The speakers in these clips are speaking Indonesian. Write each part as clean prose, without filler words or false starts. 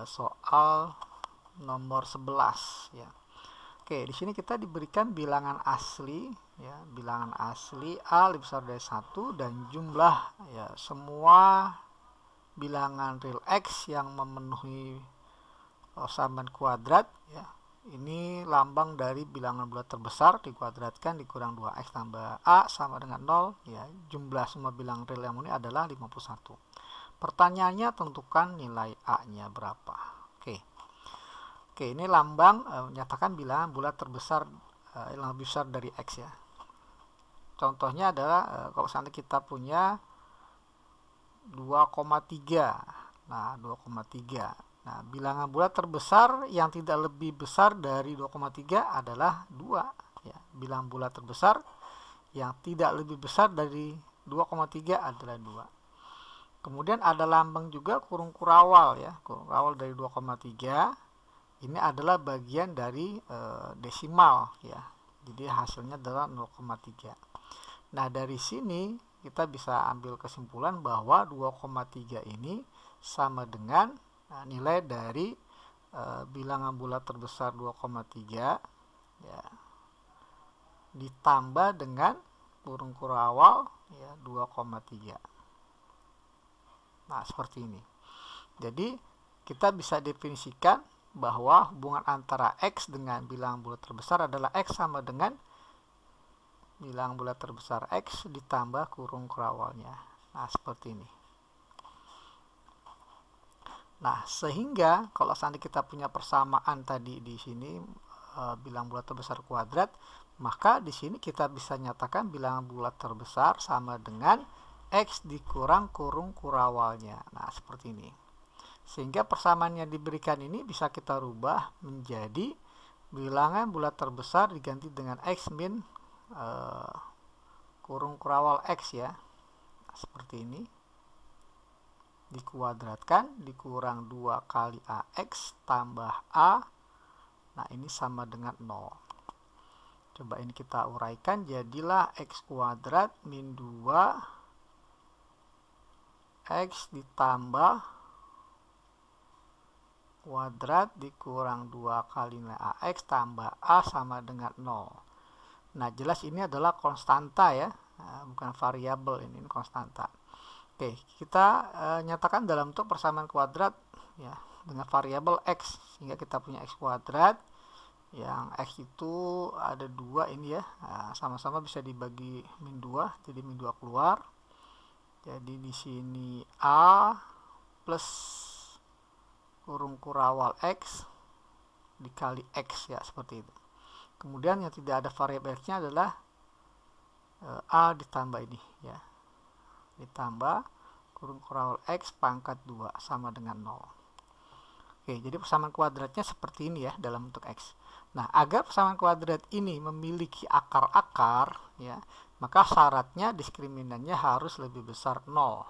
soal nomor 11 ya. Oke, di sini kita diberikan bilangan asli ya, bilangan asli A lebih besar dari 1 dan jumlah ya semua bilangan real X yang memenuhi persamaan kuadrat ya. Ini lambang dari bilangan bulat terbesar dikuadratkan dikurang 2x tambah A sama dengan 0 ya. Jumlah semua bilangan real yang memenuhi adalah 51. Pertanyaannya tentukan nilai A-nya berapa. Oke, ini lambang menyatakan bilangan bulat terbesar yang lebih besar dari X ya. Contohnya adalah kalau misalnya kita punya 2,3. Nah, 2,3. Nah, bilangan bulat terbesar yang tidak lebih besar dari 2,3 adalah 2 ya. Bilangan bulat terbesar yang tidak lebih besar dari 2,3 adalah 2. Kemudian ada lambang juga kurung kurawal ya. Kurung kurawal dari 2,3 ini adalah bagian dari desimal ya. Jadi hasilnya adalah 0,3. Nah, dari sini kita bisa ambil kesimpulan bahwa 2,3 ini sama dengan nilai dari bilangan bulat terbesar 2,3 ya, ditambah dengan kurung kurawal ya 2,3. Nah, seperti ini. Jadi kita bisa definisikan bahwa hubungan antara X dengan bilangan bulat terbesar adalah X sama dengan bilangan bulat terbesar X ditambah kurung kurawalnya. Nah, seperti ini. Nah, sehingga kalau seandainya kita punya persamaan tadi di sini bilangan bulat terbesar kuadrat, maka di sini kita bisa nyatakan bilangan bulat terbesar sama dengan X dikurang kurung kurawalnya. Nah, seperti ini. Sehingga persamaan yang diberikan ini bisa kita rubah menjadi bilangan bulat terbesar diganti dengan X min kurung kurawal X ya. Nah, seperti ini. Dikuadratkan dikurang 2 kali AX tambah A. Nah, ini sama dengan 0. Coba ini kita uraikan, jadilah X kuadrat min 2 X ditambah kuadrat dikurang 2 kali nilai AX tambah A sama dengan 0. Nah, jelas ini adalah konstanta ya, bukan variabel, ini konstanta. Oke, kita nyatakan dalam bentuk persamaan kuadrat ya dengan variabel X, sehingga kita punya X kuadrat yang X itu ada 2 ini ya, sama-sama bisa dibagi min 2, jadi min 2 keluar. Jadi di sini A plus kurung kurawal X dikali X ya, seperti itu. Kemudian yang tidak ada variabel X-nya adalah A ditambah ini ya, ditambah kurung kurawal X pangkat 2 sama dengan 0. Oke, jadi persamaan kuadratnya seperti ini ya dalam bentuk X. Nah, agar persamaan kuadrat ini memiliki akar-akar ya, maka syaratnya diskriminannya harus lebih besar 0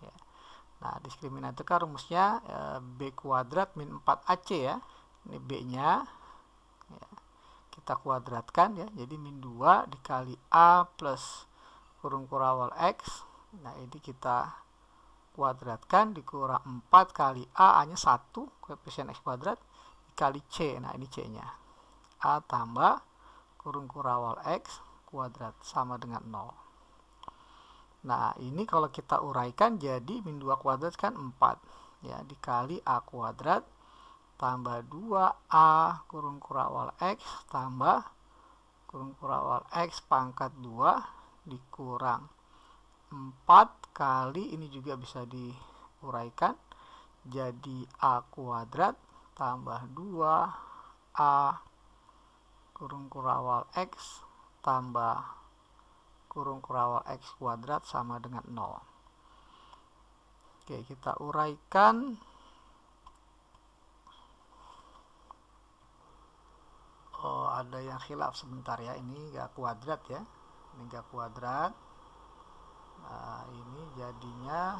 ya. Nah, diskriminan itu kan rumusnya B kuadrat min 4AC ya. Ini B-nya ya, kita kuadratkan ya, jadi min 2 dikali A plus kurung kurawal X. Nah, ini kita kuadratkan dikurang 4 kali A, A-nya 1, koefisien X kuadrat, dikali C. Nah, ini C-nya. A tambah kurung kurawal X kuadrat sama dengan 0. Nah, ini kalau kita uraikan jadi min 2 kuadrat kan 4. Ya, dikali A kuadrat tambah 2A kurung kurawal X tambah kurung kurawal X pangkat 2 dikurang 4 kali, ini juga bisa diuraikan jadi A kuadrat tambah 2A kurung kurawal X tambah kurung kurawal X kuadrat sama dengan 0. Oke, kita uraikan. Oh, ada yang khilaf sebentar ya, ini enggak kuadrat ya, ini enggak kuadrat. Nah, ini jadinya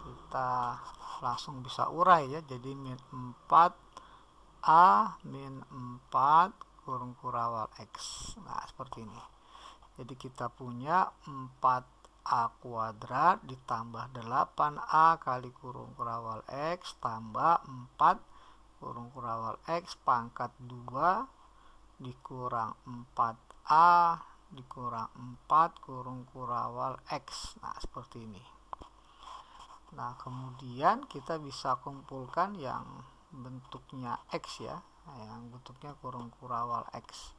kita langsung bisa urai ya, jadi min 4A min 4 kurung kurawal X. Nah, seperti ini. Jadi kita punya 4 A kuadrat ditambah 8A kali kurung kurawal X tambah 4 kurung kurawal X pangkat 2 dikurang 4A dikurang 4 kurung kurawal X. Nah, seperti ini. Nah, kemudian kita bisa kumpulkan yang bentuknya X ya, yang bentuknya kurung kurawal X.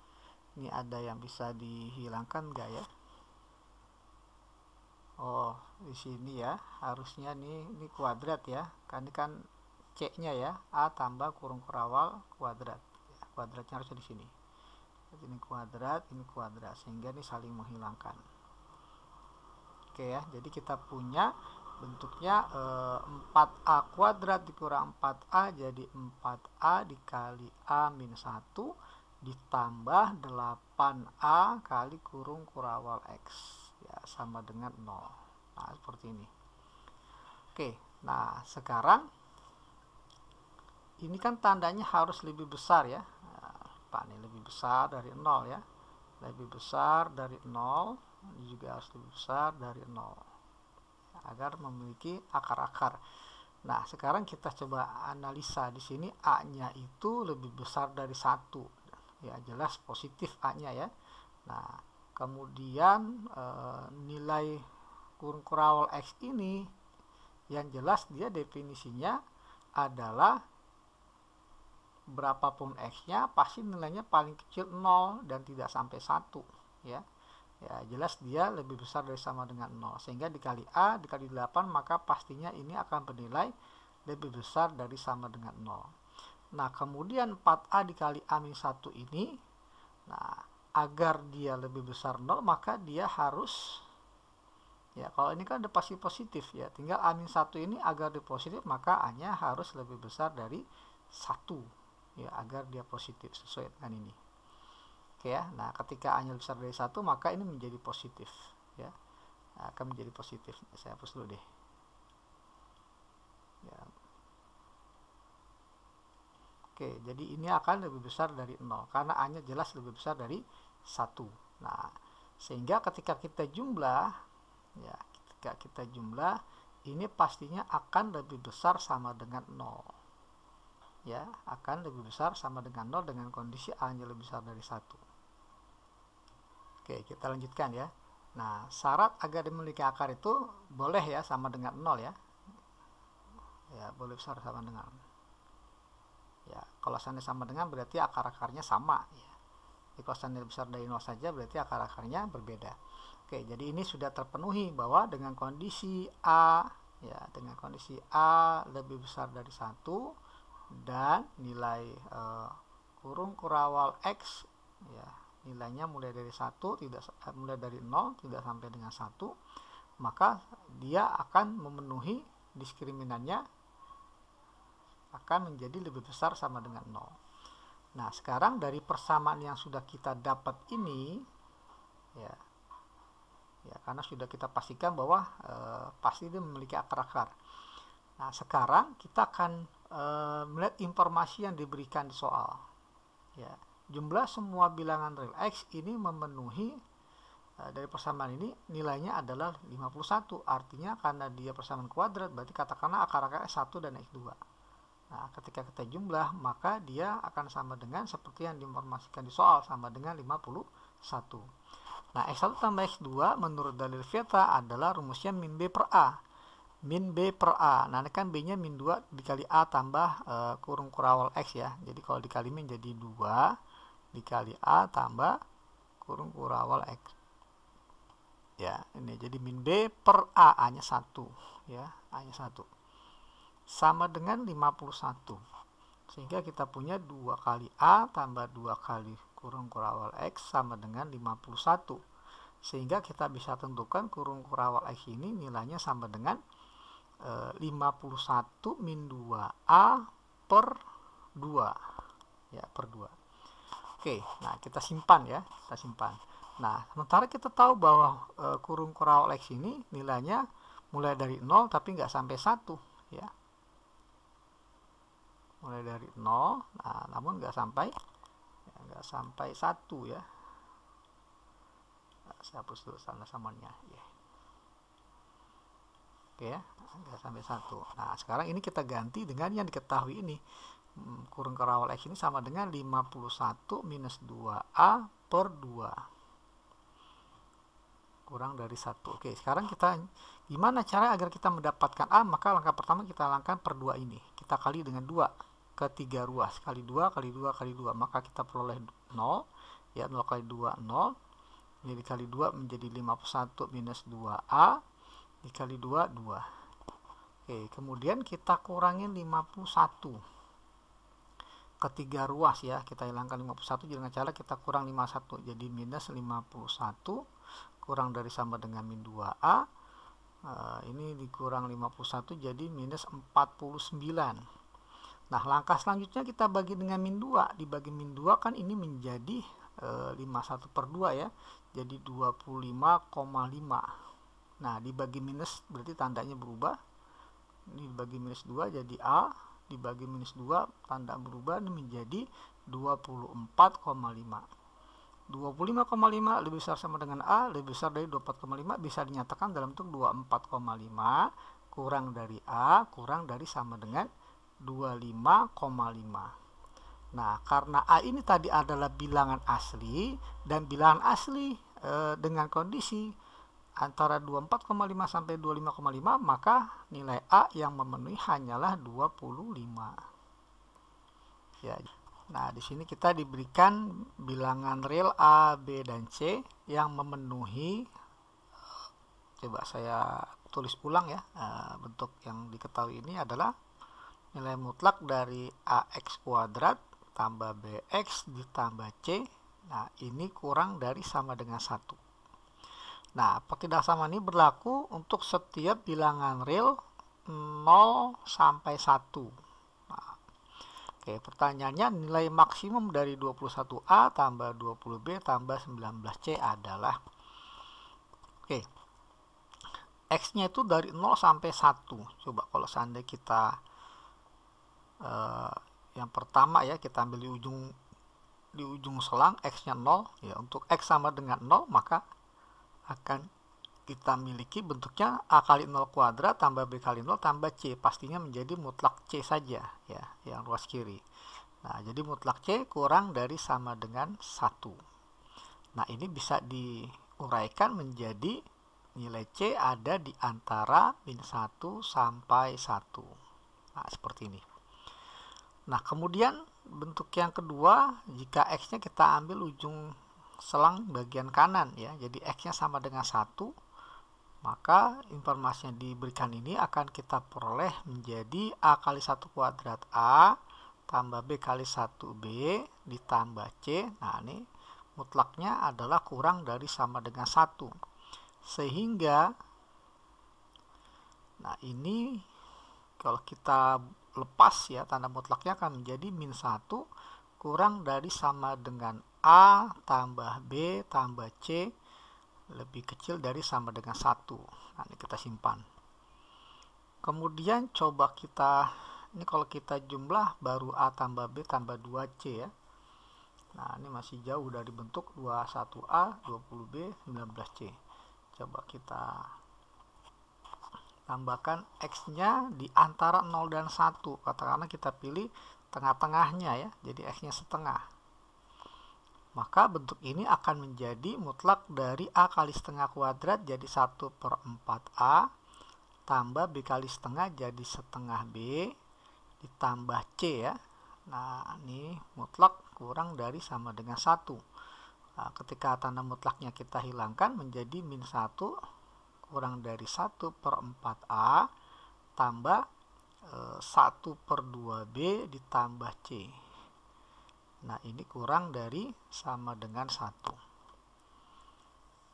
Ini ada yang bisa dihilangkan enggak ya? Oh, di sini ya, harusnya ini kuadrat ya. Kan ini kan C-nya ya, A tambah kurung kurawal kuadrat. Ya, kuadratnya harusnya di sini. Jadi ini kuadrat, sehingga ini saling menghilangkan. Oke ya, jadi kita punya bentuknya 4A kuadrat dikurang 4A jadi 4A dikali A min 1 ditambah 8A kali kurung kurawal X. Ya, sama dengan 0. Nah, seperti ini. Oke, nah sekarang ini kan tandanya harus lebih besar ya. Pak, ini lebih besar dari 0 ya. Lebih besar dari 0, ini juga harus lebih besar dari 0. Agar memiliki akar-akar. Nah, sekarang kita coba analisa di sini A-nya itu lebih besar dari 1. Ya, jelas positif A-nya ya. Nah, kemudian nilai kurung kurawal X ini yang jelas dia definisinya adalah berapapun X-nya pasti nilainya paling kecil 0 dan tidak sampai 1 ya. Ya, jelas dia lebih besar dari sama dengan 0. Sehingga dikali A dikali 8 maka pastinya ini akan bernilai lebih besar dari sama dengan 0. Nah, kemudian 4A dikali A-1 ini, nah agar dia lebih besar 0 maka dia harus ya, kalau ini kan udah pasti positif ya, tinggal A-1 ini agar dia positif maka A-nya harus lebih besar dari 1 ya, agar dia positif sesuai dengan ini. Oke ya, nah ketika A-nya lebih besar dari 1 maka ini menjadi positif ya, nah, akan menjadi positif. Saya hapus dulu deh ya. Oke, jadi ini akan lebih besar dari 0 karena A-nya jelas lebih besar dari 1. Nah, sehingga ketika kita jumlah ya, ketika kita jumlah ini pastinya akan lebih besar sama dengan 0 ya, akan lebih besar sama dengan 0 dengan kondisi A-nya lebih besar dari 1. Oke, kita lanjutkan ya. Nah, syarat agar dimiliki akar itu boleh ya sama dengan 0 ya. Ya, boleh besar sama dengan. Ya, kalau seandainya sama dengan berarti akar-akarnya sama ya. Jadi kalau seandainya besar dari 0 saja berarti akar-akarnya berbeda. Oke, jadi ini sudah terpenuhi bahwa dengan kondisi A ya, dengan kondisi A lebih besar dari 1 dan nilai kurung kurawal X ya, nilainya mulai dari 1 mulai dari 0 tidak sampai dengan 1, maka dia akan memenuhi diskriminannya akan menjadi lebih besar sama dengan 0. Nah, sekarang dari persamaan yang sudah kita dapat ini ya, karena sudah kita pastikan bahwa pasti dia memiliki akar-akar. Nah, sekarang kita akan melihat informasi yang diberikan di soal ya. Jumlah semua bilangan real X ini memenuhi dari persamaan ini nilainya adalah 51. Artinya karena dia persamaan kuadrat berarti katakanlah akar-akarnya 1 dan X2. Nah, ketika kita jumlah maka dia akan sama dengan seperti yang diinformasikan di soal, sama dengan 51. Nah, X1 tambah X2 menurut dalil Vieta adalah rumusnya min B per A. Min B per A. Nah, ini kan B-nya min 2 dikali A tambah kurung kurawal X ya. Jadi kalau dikali min jadi 2 dikali A tambah kurung kurawal X. Ya, ini jadi min B per A, A-nya 1 ya, A-nya 1. Sama dengan 51. Sehingga kita punya 2 kali A tambah 2 kali kurung kurawal X sama dengan 51. Sehingga kita bisa tentukan kurung kurawal X ini nilainya sama dengan 51 min 2A per 2 ya, per 2. Oke, nah kita simpan ya, kita simpan. Nah, sementara kita tahu bahwa kurung kurawal X ini nilainya mulai dari 0 tapi nggak sampai 1 ya, mulai dari 0, nah, namun nggak sampai 1 ya. Nah, saya hapus dulu sama-samanya ya. Oke ya, 3 sampai 1. Nah, sekarang ini kita ganti dengan yang diketahui ini. Kurung Kerawal X ini sama dengan 51 minus 2A per 2. Kurang dari 1. Oke, sekarang kita gimana cara agar kita mendapatkan A? Maka langkah pertama kita lakukan per 2 ini. Kita kali dengan 2 ke 3 ruas. Kali 2, kali 2, kali 2. Maka kita peroleh 0. Ya, 0 kali 2, 0. Ini dikali 2 menjadi 51 minus 2A. Dikali 2, 2. Oke, kemudian kita kurangin 51 ketiga ruas ya, kita hilangkan 51 dengan cara kita kurang 51, jadi minus 51 kurang dari sama dengan min 2A. Ini dikurang 51 jadi minus 49. Nah, langkah selanjutnya kita bagi dengan min 2, dibagi min 2 kan ini menjadi 51 per 2 ya, jadi 25,5. Nah, dibagi minus berarti tandanya berubah, ini dibagi minus 2 jadi A, dibagi minus 2 tanda berubah ini menjadi 24,5. 25,5 lebih besar sama dengan A, lebih besar dari 24,5, bisa dinyatakan dalam bentuk 24,5 kurang dari A kurang dari sama dengan 25,5. Nah, karena A ini tadi adalah bilangan asli, dan bilangan asli dengan kondisi antara 24,5 sampai 25,5, maka nilai A yang memenuhi hanyalah 25. Ya. Nah, di sini kita diberikan bilangan real A, B, dan C yang memenuhi, coba saya tulis ulang ya, bentuk yang diketahui ini adalah nilai mutlak dari AX kuadrat tambah BX ditambah C. Nah, ini kurang dari sama dengan 1. Nah, ketidaksamaan ini berlaku untuk setiap bilangan real 0 sampai 1. Nah, oke, pertanyaannya nilai maksimum dari 21A tambah 20B tambah 19C adalah, oke, X-nya itu dari 0 sampai 1. Coba kalau seandainya kita yang pertama ya, kita ambil di ujung selang X-nya 0 ya, untuk X sama dengan 0 maka akan kita miliki bentuknya A kali 0 kuadrat tambah B kali 0 tambah C, pastinya menjadi mutlak C saja ya, yang ruas kiri. Nah, jadi mutlak C kurang dari sama dengan 1. Nah, ini bisa diuraikan menjadi nilai C ada di antara min 1 sampai 1. Nah, seperti ini. Nah, kemudian bentuk yang kedua, jika X-nya kita ambil ujung selang bagian kanan ya, jadi X-nya sama dengan 1, maka informasi yang diberikan ini akan kita peroleh menjadi A kali 1 kuadrat A tambah B kali 1B ditambah C. Nah, ini mutlaknya adalah kurang dari sama dengan 1, sehingga nah ini kalau kita lepas ya, tanda mutlaknya akan menjadi min 1 kurang dari sama dengan A tambah B tambah C lebih kecil dari sama dengan 1. Nah, ini kita simpan. Kemudian coba kita, ini kalau kita jumlah baru A tambah B tambah 2C ya. Nah, ini masih jauh dari bentuk 21A, 20B, 19C. Coba kita tambahkan X-nya di antara 0 dan 1. Katakanlah kita pilih tengah-tengahnya ya, jadi X-nya setengah. Maka bentuk ini akan menjadi mutlak dari A kali setengah kuadrat jadi 1 per 4A tambah B kali setengah jadi setengah B ditambah C ya. Nah, ini mutlak kurang dari sama dengan 1. Nah, ketika tanda mutlaknya kita hilangkan menjadi min 1 kurang dari 1 per 4A tambah 1 per 2B ditambah C. Nah, ini kurang dari sama dengan 1.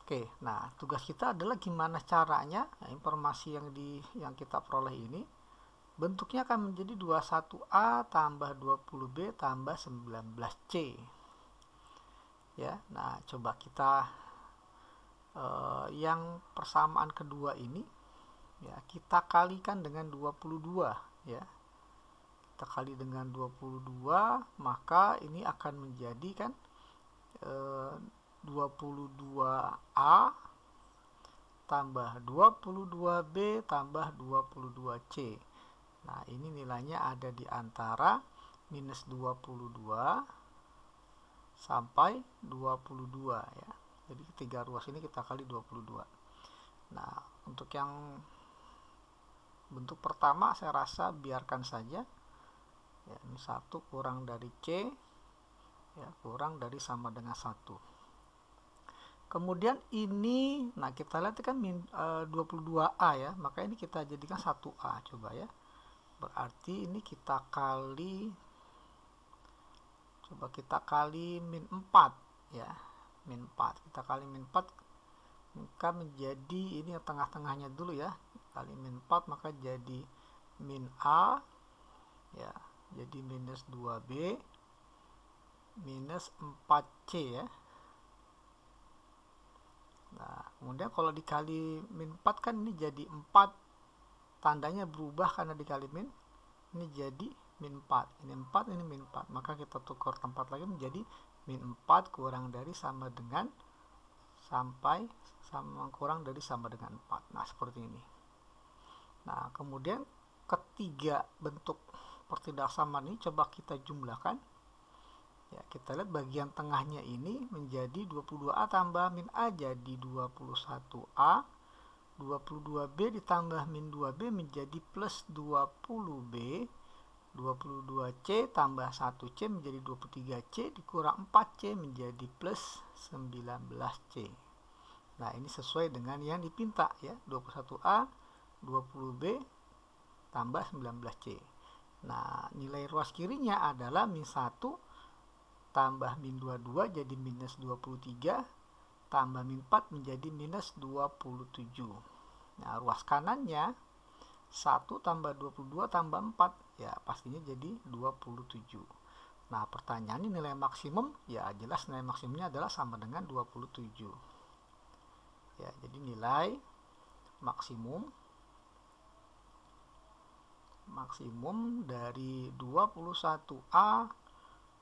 Oke, nah tugas kita adalah gimana caranya, nah, informasi yang kita peroleh ini bentuknya akan menjadi 21A tambah 20B tambah 19C. Ya, nah coba kita yang persamaan kedua ini ya, kita kalikan dengan 22 ya. Kita kali dengan 22, maka ini akan menjadi kan 22A tambah 22B tambah 22C. Nah, ini nilainya ada di antara minus 22 sampai 22 ya. Jadi ketiga ruas ini kita kali 22. Nah, untuk yang bentuk pertama saya rasa biarkan saja. Ya, ini 1 kurang dari C, ya, kurang dari sama dengan 1. Kemudian ini, nah kita lihat kan 22A ya, maka ini kita jadikan 1A, coba ya. Berarti ini kita kali, coba kita kali min 4 ya, min 4, kita kali min 4, maka menjadi, ini tengah-tengahnya dulu ya, kali min 4 maka jadi min A ya, jadi minus 2B minus 4C ya. Nah, kemudian kalau dikali min 4 kan ini jadi 4, tandanya berubah karena dikali min, ini jadi min 4, ini 4, ini min 4, maka kita tukar tempat lagi menjadi min 4 kurang dari sama dengan, sampai sama kurang dari sama dengan 4. Nah, seperti ini. Nah, kemudian ketiga bentuk pertidaksamaan ini coba kita jumlahkan. Ya, kita lihat bagian tengahnya ini menjadi 22A tambah min A jadi 21A, 22B ditambah min 2B menjadi plus 20B, 22C tambah 1C menjadi 23C dikurang 4C menjadi plus 19C. Nah, ini sesuai dengan yang dipinta ya, 21A, 20B tambah 19C. Nah, nilai ruas kirinya adalah min 1 tambah min 22 jadi minus 23, tambah min 4 menjadi minus 27. Nah, ruas kanannya 1 tambah 22 tambah 4, ya pastinya jadi 27. Nah, pertanyaan ini nilai maksimum, ya jelas nilai maksimumnya adalah sama dengan 27. Ya, jadi nilai maksimum dari 21A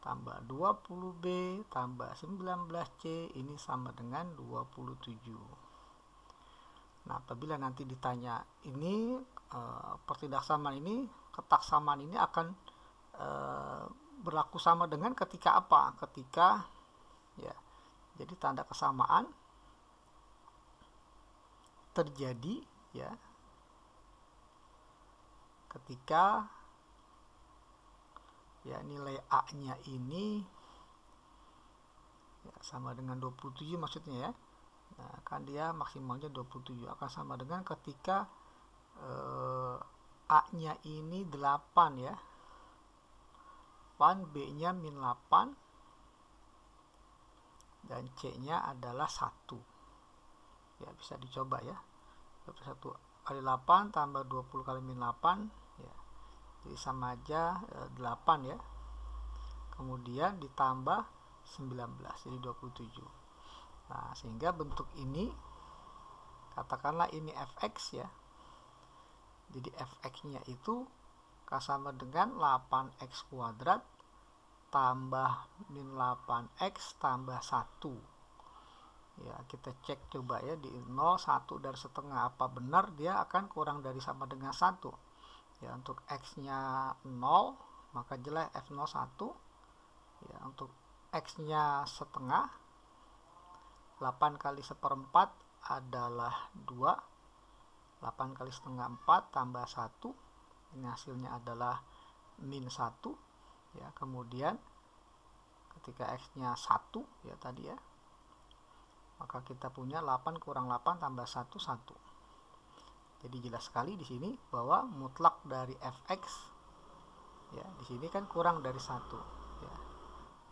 tambah 20B tambah 19C ini sama dengan 27. Nah, apabila nanti ditanya ini pertidaksamaan ini, ketaksamaan ini akan berlaku sama dengan ketika apa? Ketika ya, jadi tanda kesamaan terjadi ya ketika ya nilai A-nya ini ya, sama dengan 27 maksudnya ya. Nah, kan dia maksimalnya 27 akan sama dengan ketika A-nya ini 8 ya. Pan B-nya min 8 dan C-nya adalah 1. Ya, bisa dicoba ya. 21 kali 8 tambah 20 kali min 8 ya. Jadi sama aja 8 ya, kemudian ditambah 19 jadi 27. Nah, sehingga bentuk ini katakanlah ini fx ya, jadi fx nya itu sama dengan 8x kuadrat tambah min 8x tambah 1 ya. Kita cek coba ya di 0, 1 dan setengah, apa benar dia akan kurang dari sama dengan 1 ya. Untuk x nya 0 maka jelas f0 1 ya. Untuk x nya setengah, 8 kali seperempat adalah 2, 8 kali setengah 4 tambah 1, ini hasilnya adalah min 1 ya. Kemudian ketika x nya 1 ya tadi ya, maka kita punya 8 kurang 8 tambah 1, 1. Jadi jelas sekali di sini bahwa mutlak dari fx ya, di sini kan kurang dari 1 ya.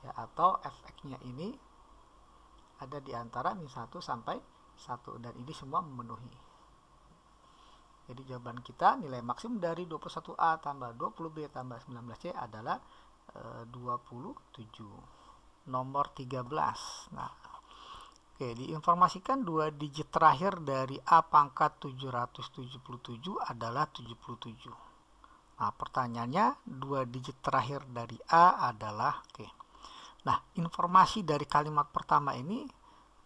Ya, atau fx-nya ini ada di antara min 1 sampai 1 dan ini semua memenuhi. Jadi jawaban kita nilai maksimum dari 21A tambah 20B tambah 19C adalah 27. Nomor 13. Nah, oke, diinformasikan 2 digit terakhir dari A pangkat 777 adalah 77. Nah, pertanyaannya 2 digit terakhir dari A adalah oke. Nah, informasi dari kalimat pertama ini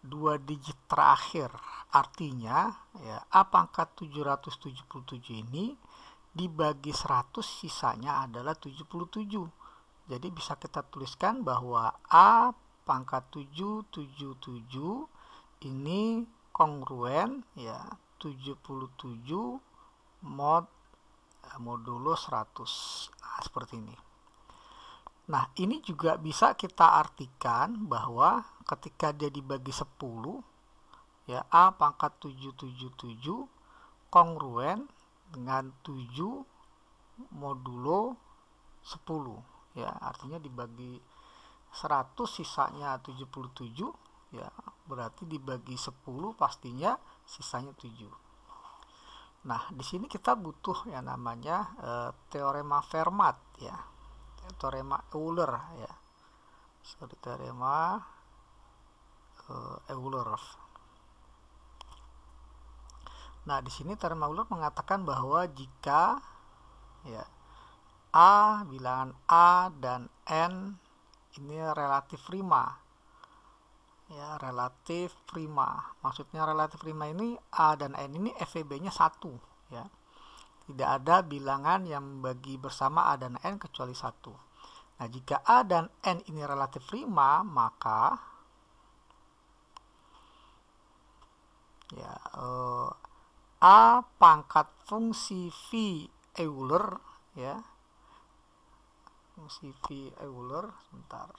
2 digit terakhir Artinya ya A pangkat 777 ini dibagi 100 sisanya adalah 77. Jadi bisa kita tuliskan bahwa A pangkat 777 ini kongruen ya 77 modulo 100. Nah, seperti ini. Nah, ini juga bisa kita artikan bahwa ketika dia dibagi 10 ya A pangkat 777 kongruen dengan 7 modulo 10 ya, artinya dibagi 100 sisanya 77 ya, berarti dibagi 10 pastinya sisanya 7. Nah, di sini kita butuh yang namanya teorema Fermat ya, teorema Euler ya. Teorema Euler. Nah, di sini teorema Euler mengatakan bahwa jika ya A, bilangan A dan N ini relatif prima. Ya, relatif prima. Maksudnya relatif prima ini A dan N ini FEB-nya 1 ya. Tidak ada bilangan yang membagi bersama A dan N kecuali 1. Nah, jika A dan N ini relatif prima, maka ya A pangkat fungsi V Euler ya. Fungsi V Euler sebentar.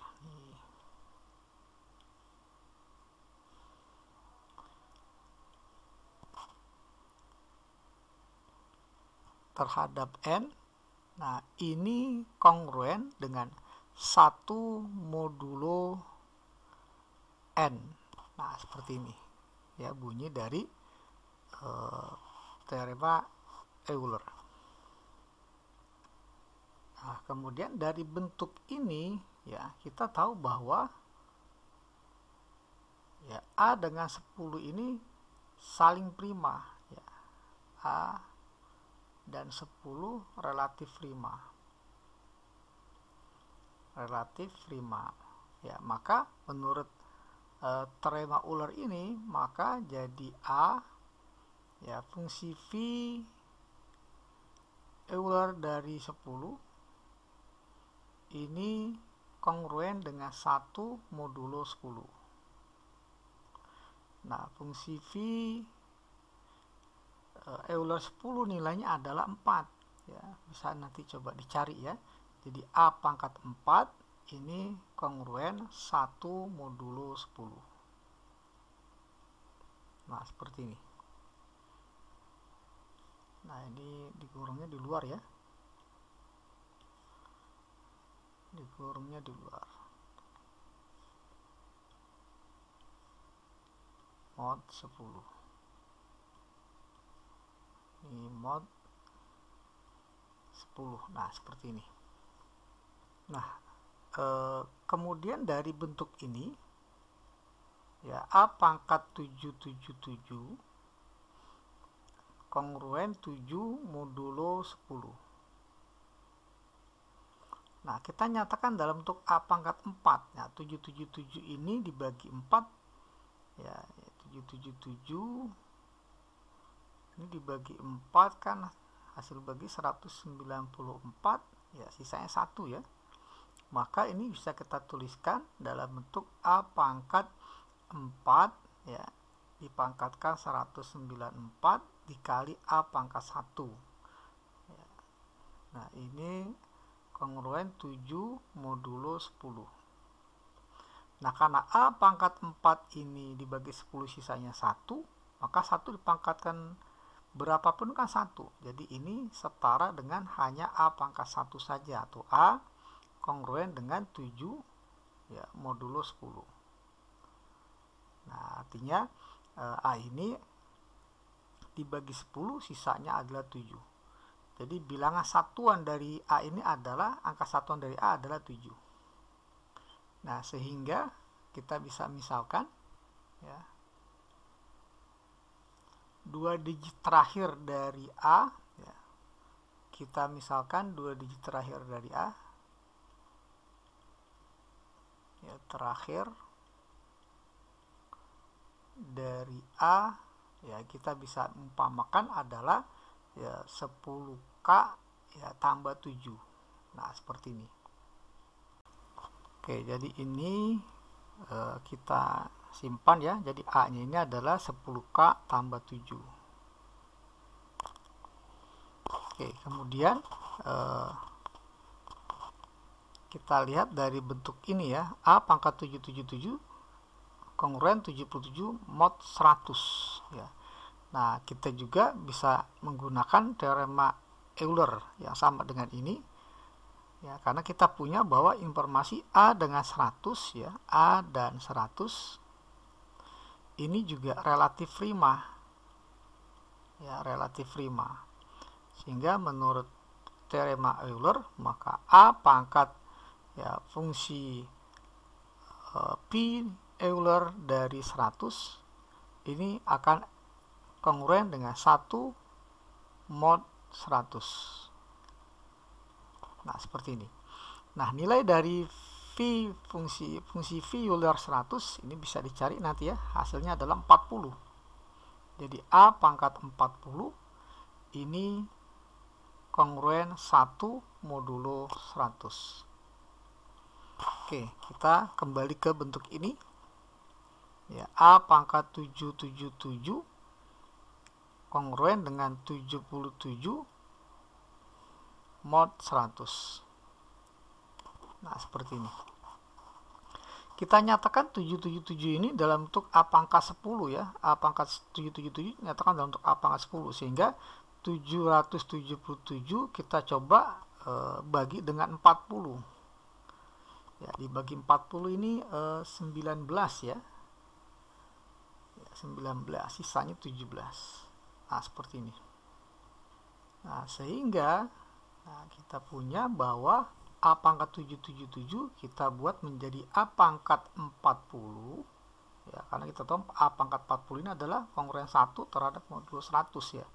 Terhadap N. Nah, ini kongruen dengan 1 modulo N. Nah, seperti ini. Ya, bunyi dari teorema Euler. Nah, kemudian dari bentuk ini ya, kita tahu bahwa ya A dengan 10 ini saling prima ya. A dan 10 relatif prima. Relatif prima. Ya, maka menurut teorema Euler ini, maka jadi A ya fungsi V Euler dari 10 ini kongruen dengan 1 modulo 10. Nah, fungsi V Euler 10 nilainya adalah 4 ya. Bisa nanti coba dicari ya. Jadi A pangkat 4 ini kongruen 1 modulo 10. Nah, seperti ini. Nah, ini dikurungnya di luar ya. Dikurungnya di luar. Mod 10. Ini mod 10. Nah, seperti ini. Nah, kemudian dari bentuk ini ya A pangkat 777 kongruen 7 modulo 10. Nah, kita nyatakan dalam bentuk A pangkat 4. Nah, 777 ini dibagi 4 ya, 777 ini dibagi 4 kan hasil bagi 194 ya, sisanya 1 ya. Maka ini bisa kita tuliskan dalam bentuk A pangkat 4 ya, dipangkatkan 194 dikali A pangkat 1 ya. Nah, ini kongruen 7 modulo 10. Nah, karena A pangkat 4 ini dibagi 10 sisanya 1, maka 1 dipangkatkan berapapun kan 1. Jadi ini setara dengan hanya A pangkat 1 saja, atau A kongruen dengan 7 ya modulo 10. Nah, artinya A ini dibagi 10 sisanya adalah 7. Jadi bilangan satuan dari A ini adalah, angka satuan dari A adalah 7. Nah, sehingga kita bisa misalkan ya 2 digit terakhir dari A ya, kita misalkan 2 digit terakhir dari A ya, terakhir dari A ya kita bisa umpamakan adalah ya 10K ya tambah 7. Nah, seperti ini. Oke, jadi ini kita simpan ya. Jadi A-nya ini adalah 10K tambah 7. Oke, kemudian kita lihat dari bentuk ini ya. A pangkat 777 kongruen 77 mod 100 ya. Nah, kita juga bisa menggunakan teorema Euler yang sama dengan ini ya, karena kita punya bahwa informasi A dengan 100 ya, A dan 100 ini juga relatif prima ya, relatif prima. Sehingga menurut teorema Euler maka A pangkat ya fungsi pi Euler dari 100 ini akan kongruen dengan 1 mod 100. Nah, seperti ini. Nah, nilai dari fungsi V Euler 100 ini bisa dicari nanti ya. Hasilnya adalah 40. Jadi A pangkat 40 ini kongruen 1 modulo 100. Oke, kita kembali ke bentuk ini. Ya, A pangkat 777 kongruen dengan 77 mod 100. Nah, seperti ini. Kita nyatakan 777 ini dalam bentuk A pangkat 10 ya. A pangkat 777 nyatakan dalam bentuk A pangkat 10. Sehingga 777 kita coba bagi dengan 40. Ya, dibagi 40 ini 19 ya. 19, sisanya 17. Nah, seperti ini. Nah, sehingga kita punya bahwa A pangkat 777 kita buat menjadi A pangkat 40 ya, karena kita tahu A pangkat 40 ini adalah kongruen 1 terhadap modulo 100 ya.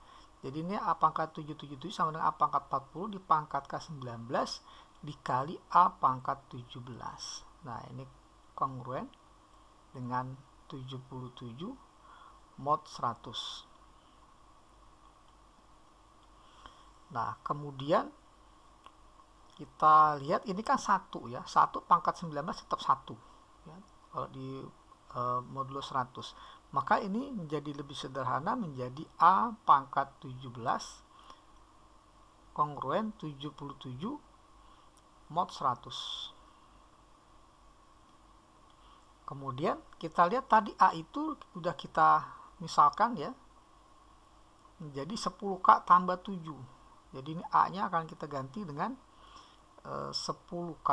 Jadi ini A pangkat 777 sama dengan A pangkat 40 dipangkat ke 19 dikali A pangkat 17. Nah, ini kongruen dengan 77 mod 100. Nah, kemudian kita lihat ini kan 1 ya. 1 pangkat 19 tetap 1 ya, kalau di modulo 100. Maka ini menjadi lebih sederhana menjadi A pangkat 17 kongruen 77 mod 100. Kemudian kita lihat tadi A itu sudah kita misalkan ya menjadi 10K tambah 7. Jadi ini A-nya akan kita ganti dengan 10K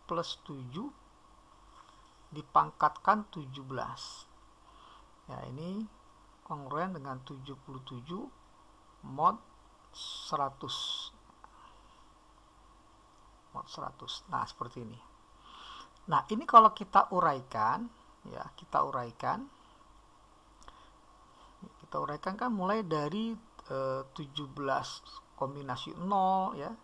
plus 7 dipangkatkan 17. Ya, ini kongruen dengan 77 mod 100. Mod 100. Nah, seperti ini. Nah, ini kalau kita uraikan ya, kita uraikan kan mulai dari 17 kombinasi 0 ya.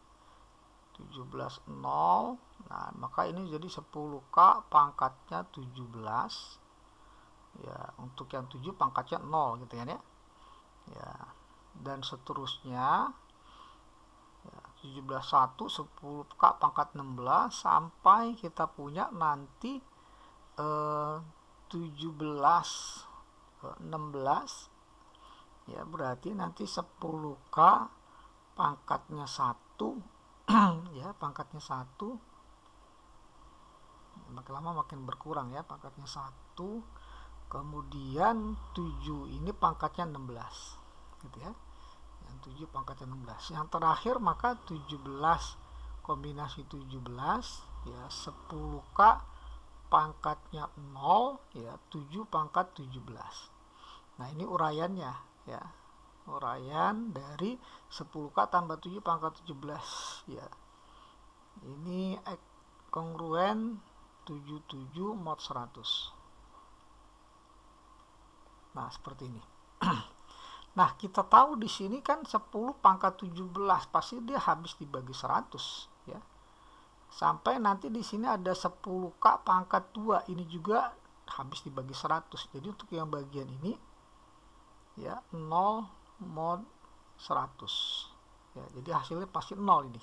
17 0. Nah, maka ini jadi 10K pangkatnya 17. Ya, untuk yang 7 pangkatnya 0 gitu kan ya. Ya, dan seterusnya ya, 17 1 10K pangkat 16 sampai kita punya nanti 17 16 ya, berarti nanti 10K pangkatnya 1 ya, pangkatnya 1 makin lama makin berkurang ya, pangkatnya 1, kemudian 7 ini pangkatnya 16 gitu ya, yang 7 pangkatnya 16, yang terakhir maka 17 kombinasi 17 ya, 10K pangkatnya 0 ya, 7 pangkat 17. Nah, ini uraiannya ya, uraian dari 10K tambah 7 pangkat 17 ya. Ini kongruen 77 mod 100. Nah, seperti ini. Nah, kita tahu di sini kan 10 pangkat 17 pasti dia habis dibagi 100 ya. Sampai nanti di sini ada 10K pangkat 2, ini juga habis dibagi 100. Jadi untuk yang bagian ini ya 0 mod 100 ya, jadi hasilnya pasti 0 ini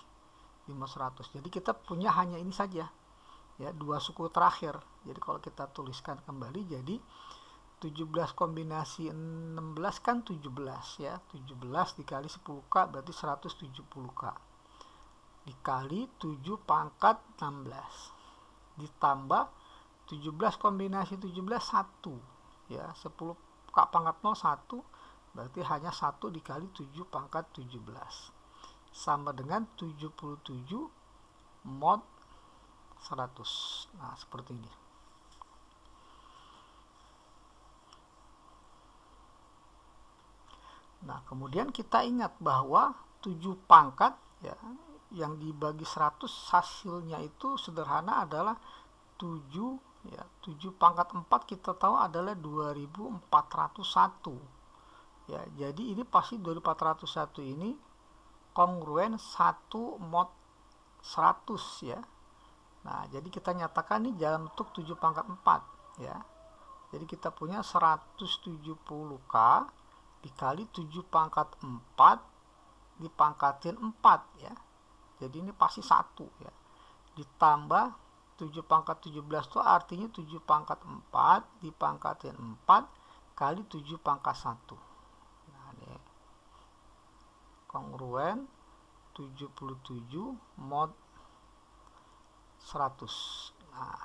di mod 100. Jadi kita punya hanya ini saja ya, dua suku terakhir. Jadi kalau kita tuliskan kembali, jadi 17 kombinasi 16 kan 17 ya, 17 dikali 10k berarti 170k, dikali 7 pangkat 16 ditambah 17 kombinasi 17 1 ya, 10k pangkat 0 1 berarti hanya 1 dikali 7 pangkat 17 sama dengan 77 mod 100. Nah seperti ini. Nah kemudian kita ingat bahwa 7 pangkat ya, yang dibagi 100 hasilnya itu sederhana adalah 7 ya, 7 pangkat 4 kita tahu adalah 2401 ya, jadi ini pasti 2401 ini kongruen 1 mod 100 ya. Nah jadi kita nyatakan ini dalam bentuk 7 pangkat 4 ya, jadi kita punya 170k dikali 7 pangkat 4 dipangkatin 4 ya, jadi ini pasti 1 ya, ditambah 7 pangkat 17 itu artinya 7 pangkat 4 dipangkatin 4 kali 7 pangkat 1. Nah ini kongruen 77 mod 100. Nah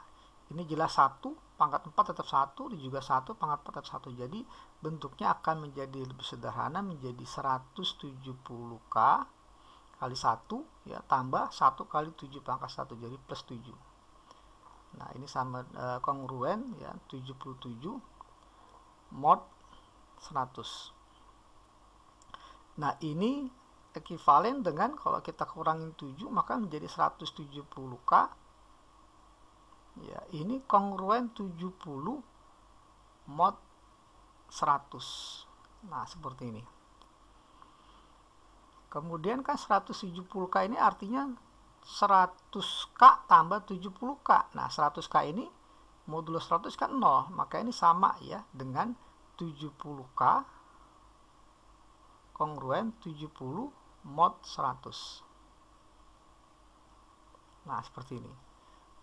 ini jelas 1 pangkat 4 tetap 1, ini juga 1 pangkat 4 tetap 1, jadi bentuknya akan menjadi lebih sederhana, menjadi 170k kali 1 ya, tambah 1 kali 7 pangkat 1, jadi plus 7. Nah ini sama kongruen ya, 77 mod 100. Nah ini ekivalen dengan kalau kita kurangin 7 maka menjadi 170k ya, ini kongruen 70 mod 100. Nah seperti ini. Kemudian kan 170k ini artinya 100k tambah 70k. Nah 100k ini modulo 100 kan 0, maka ini sama ya dengan 70k kongruen 70 mod 100. Nah seperti ini.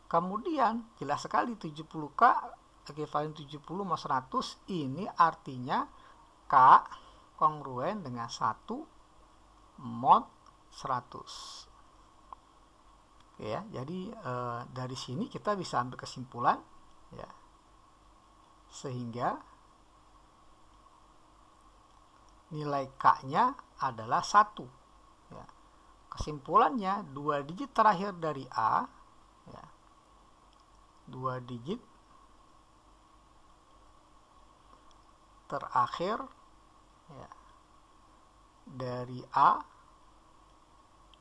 Kemudian jelas sekali 70k ekivalen 70 mod 100, ini artinya k kongruen dengan 1 mod 100. Oke ya, jadi dari sini kita bisa ambil kesimpulan ya, sehingga nilai k-nya adalah 1 ya. Kesimpulannya 2 digit terakhir dari A ya, 2 digit terakhir ya, dari A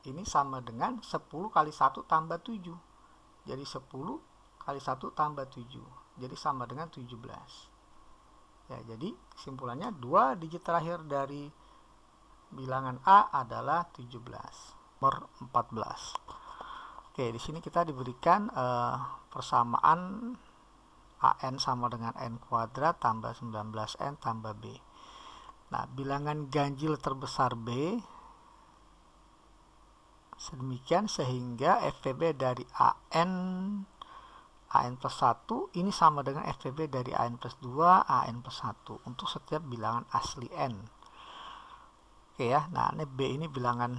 ini sama dengan 10 kali 1 tambah 7, jadi 10 kali 1 tambah 7, jadi sama dengan 17 ya. Jadi kesimpulannya 2 digit terakhir dari bilangan A adalah 17. Nomor 14. Oke, di sini kita diberikan persamaan AN sama dengan N kuadrat tambah 19N tambah B. Nah, bilangan ganjil terbesar B sedemikian sehingga FPB dari AN plus 1 ini sama dengan FPB dari AN plus 2 AN plus 1 untuk setiap bilangan asli N. Oke ya, nah ini B ini bilangan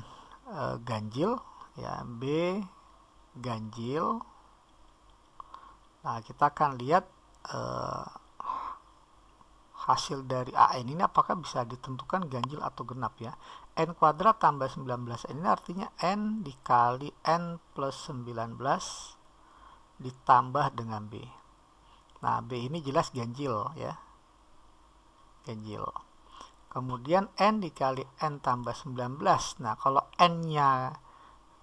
ganjil ya, B ganjil. Nah kita akan lihat hasil dari AN ini apakah bisa ditentukan ganjil atau genap ya. N kuadrat tambah 19 ini artinya N dikali N plus 19 ditambah dengan B. Nah B ini jelas ganjil ya, ganjil. Kemudian N dikali N tambah 19. Nah kalau N nya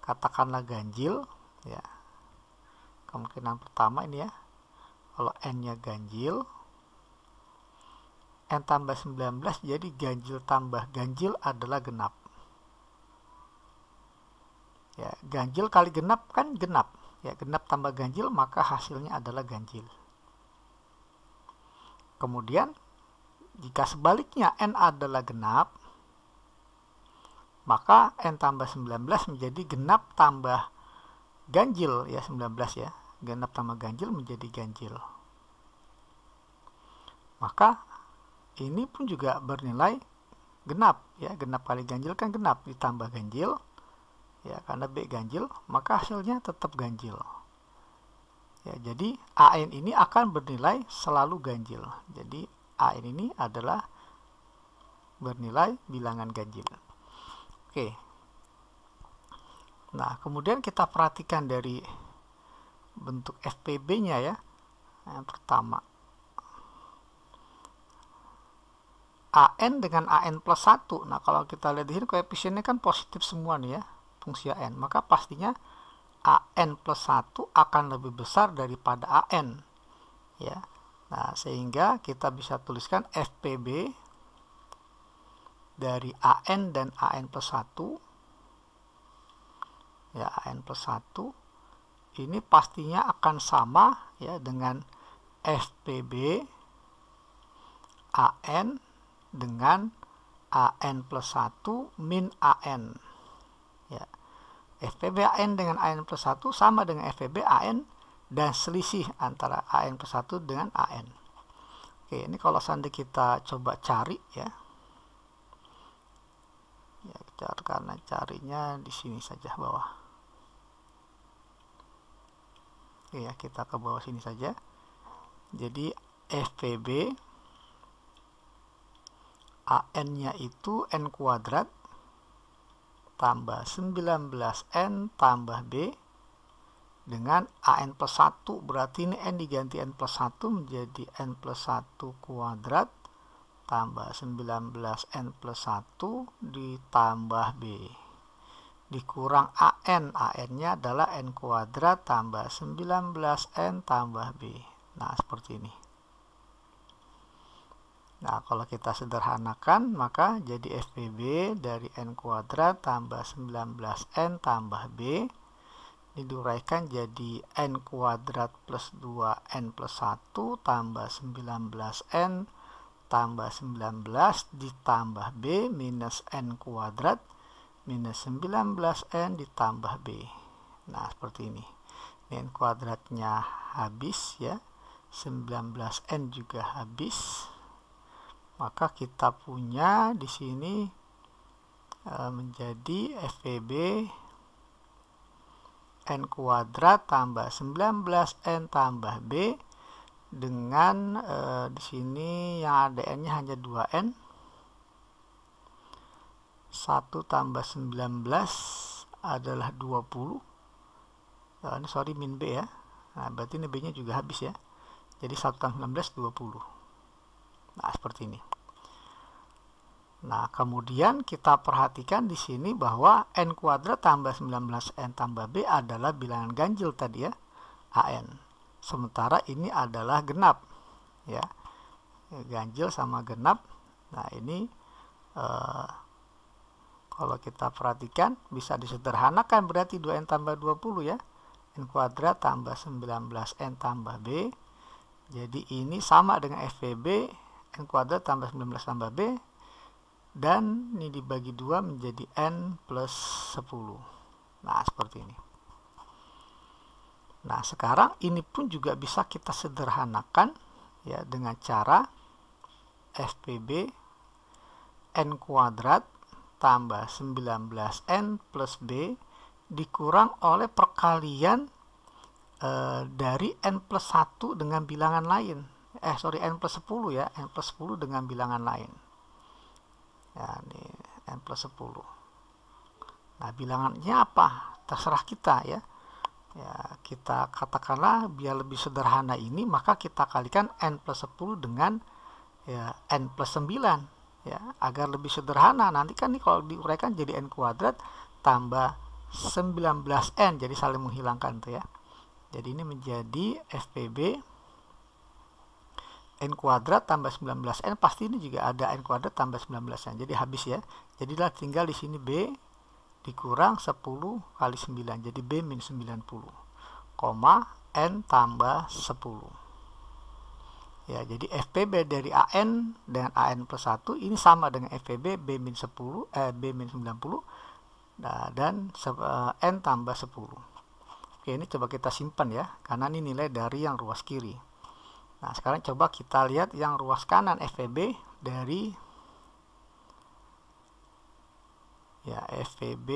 katakanlah ganjil ya, kemungkinan pertama ini ya, kalau N nya ganjil, N tambah 19 jadi ganjil tambah ganjil adalah genap ya. Ganjil kali genap kan genap ya, genap tambah ganjil maka hasilnya adalah ganjil. kemudian jika sebaliknya n adalah genap, maka n tambah 19 menjadi genap tambah ganjil ya, 19 ya. Genap tambah ganjil menjadi ganjil. Maka ini pun juga bernilai genap ya. Genap kali ganjil kan genap ditambah ganjil ya, karena B ganjil maka hasilnya tetap ganjil. Ya, jadi AN ini akan bernilai selalu ganjil. Jadi AN ini adalah bernilai bilangan ganjil. Oke. Nah, kemudian kita perhatikan dari bentuk FPB-nya ya. Yang pertama, AN dengan AN plus 1. Nah, kalau kita lihat di sini koefisiennya kan positif semua nih ya, fungsi AN. Maka pastinya AN plus 1 akan lebih besar daripada AN. Ya. Nah, sehingga kita bisa tuliskan FPB dari AN dan AN plus 1. Ya, AN plus 1 ini pastinya akan sama ya dengan FPB AN dengan AN plus 1 min AN. Ya. FPB AN dengan AN plus 1 sama dengan FPB AN dan selisih antara AN plus 1 dengan AN. Oke, ini kalau seandainya kita coba cari ya. Ya, karena carinya di sini saja bawah. Oke ya, kita ke bawah sini saja. Jadi FPB AN-nya itu N kuadrat tambah 19N tambah B dengan AN plus 1, berarti ini N diganti N plus 1 menjadi N plus 1 kuadrat tambah 19N plus 1 ditambah B dikurang AN. AN-nya adalah N kuadrat tambah 19N tambah B. Nah, seperti ini. Nah, kalau kita sederhanakan, maka jadi FPB dari N kuadrat tambah 19N tambah B diduraikan jadi N kuadrat plus 2N plus 1 tambah 19N tambah 19 ditambah B minus N kuadrat minus 19N ditambah B. Nah, seperti ini. N kuadratnya habis ya, 19N juga habis. Maka kita punya di sini menjadi FPB N kuadrat tambah 19N tambah B dengan di sini yang ada N-nya hanya 2N. 1 tambah 19 adalah 20. Ini sorry min B ya. Nah, berarti ini B-nya juga habis ya. Jadi 1 tambah 19 20. Nah, seperti ini. Nah, kemudian kita perhatikan di sini bahwa N kuadrat tambah 19N tambah B adalah bilangan ganjil tadi ya, AN. Sementara ini adalah genap. Ya, ganjil sama genap. Nah, ini kalau kita perhatikan bisa disederhanakan, berarti 2N tambah 20 ya. N kuadrat tambah 19N tambah B. Jadi ini sama dengan FPB N kuadrat tambah 19 tambah B, dan ini dibagi 2 menjadi N plus 10. Nah, seperti ini. Nah, sekarang ini pun juga bisa kita sederhanakan ya dengan cara FPB N kuadrat tambah 19N plus B dikurang oleh perkalian dari N plus 1 dengan bilangan lain. N plus 10 ya, N plus 10 dengan bilangan lain. Ya, ini N plus 10. Nah, bilangannya apa? Terserah kita ya. Ya, kita katakanlah biar lebih sederhana ini, maka kita kalikan N plus 10 dengan ya, N plus 9 ya, agar lebih sederhana. Nanti kan nih kalau diuraikan jadi N kuadrat tambah 19N, jadi saling menghilangkan tuh ya. Jadi ini menjadi FPB N kuadrat tambah 19N, pasti ini juga ada N kuadrat tambah 19N. Jadi habis ya. Jadilah tinggal di sini B dikurang 10 kali 9. Jadi B min 90, N tambah 10. Ya, jadi FPB dari AN dengan AN plus 1 ini sama dengan FPB B-10, B-90 dan N tambah 10. Oke, ini coba kita simpan ya, karena ini nilai dari yang ruas kiri. Nah, sekarang coba kita lihat yang ruas kanan FPB dari FPB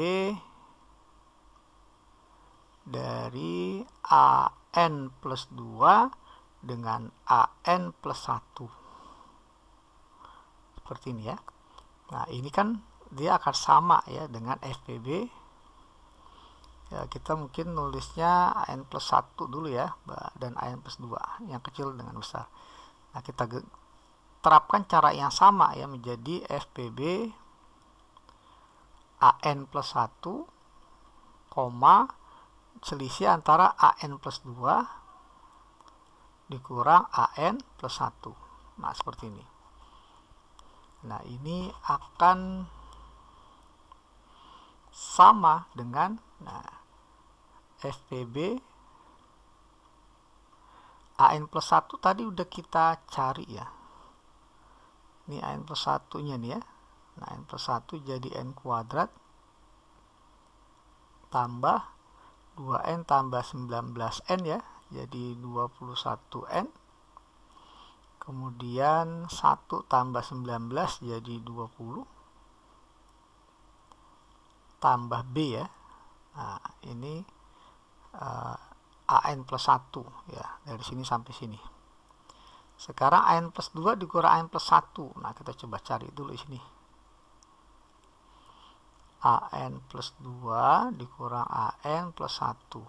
dari AN plus 2 dengan AN plus 1. Seperti ini ya. Nah, ini kan dia akan sama ya dengan FPB. Ya, kita mungkin nulisnya AN plus 1 dulu ya, dan AN plus 2, yang kecil dengan besar. Nah, kita terapkan cara yang sama ya, menjadi FPB AN plus 1, selisih antara AN plus 2 dikurang AN plus 1. Nah, seperti ini. Nah, ini akan sama dengan FPB AN plus 1 tadi udah kita cari ya. Ini AN plus 1 nya nih ya. Nah, N plus 1 jadi N kuadrat tambah 2N tambah 19N ya, jadi 21N. Kemudian 1 tambah 19 jadi 20 tambah B ya. Nah, ini AN plus 1 ya, dari sini sampai sini. Sekarang AN plus 2 dikurang AN plus 1. Nah, kita coba cari dulu di sini. AN plus 2 dikurang AN plus 1.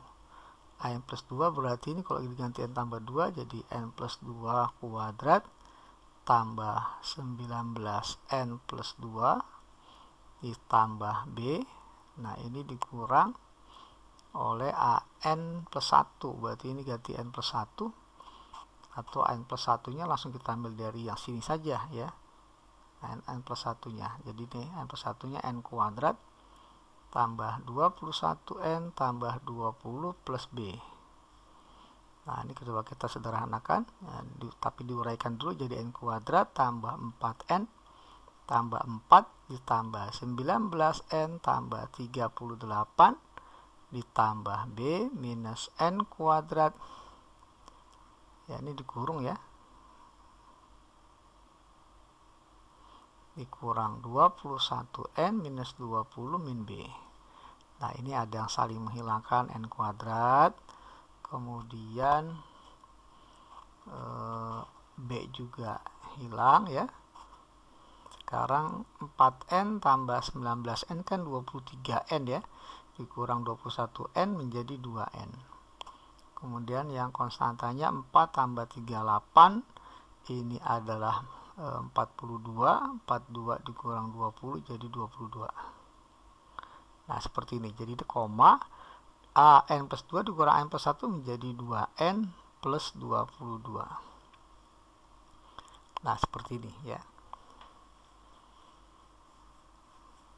AN plus 2 berarti ini kalau diganti N tambah 2 jadi N plus 2 kuadrat tambah 19N plus 2 ditambah B. Nah, ini dikurang oleh AN plus 1, berarti ini ganti N plus 1, atau N plus 1 nya langsung kita ambil dari yang sini saja ya, N plus 1 nya. Jadi ini N plus 1 nya N kuadrat tambah 21N tambah 20 plus B. Nah, ini coba kita sederhanakan ya, tapi diuraikan dulu jadi N kuadrat tambah 4N tambah 4 ditambah 19N tambah 38 ditambah B minus N kuadrat. Ya, ini dikurung ya. Dikurang 21N minus 20 min B. Nah, ini ada yang saling menghilangkan N kuadrat. Kemudian B juga hilang ya. Sekarang 4N tambah 19N kan 23N ya. Dikurang 21N menjadi 2N. Kemudian yang konstantanya 4 tambah 38 ini adalah 42. 42 dikurang 20 jadi 22. Nah, seperti ini. Jadi itu koma AN plus 2 dikurang AN plus 1 menjadi 2N plus 22. Nah, seperti ini ya.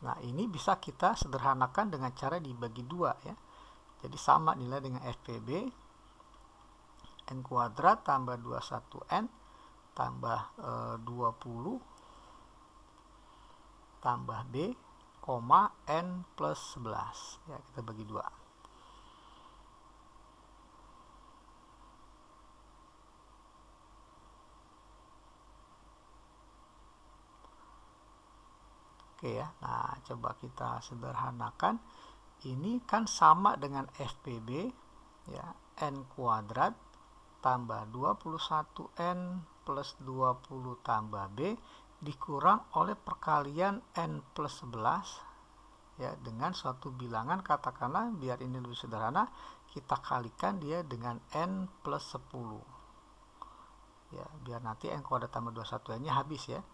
Nah, ini bisa kita sederhanakan dengan cara dibagi 2 ya. Jadi sama nilai dengan FPB N kuadrat tambah 21N tambah 20 tambah B, N plus 11 ya, kita bagi 2. Oke ya, nah coba kita sederhanakan. Ini kan sama dengan FPB ya, N kuadrat tambah 21N plus 20 tambah B dikurang oleh perkalian N plus 11 ya, dengan suatu bilangan, katakanlah biar ini lebih sederhana kita kalikan dia dengan N plus 10 ya, biar nanti N kuadrat tambah 21N nya habis ya.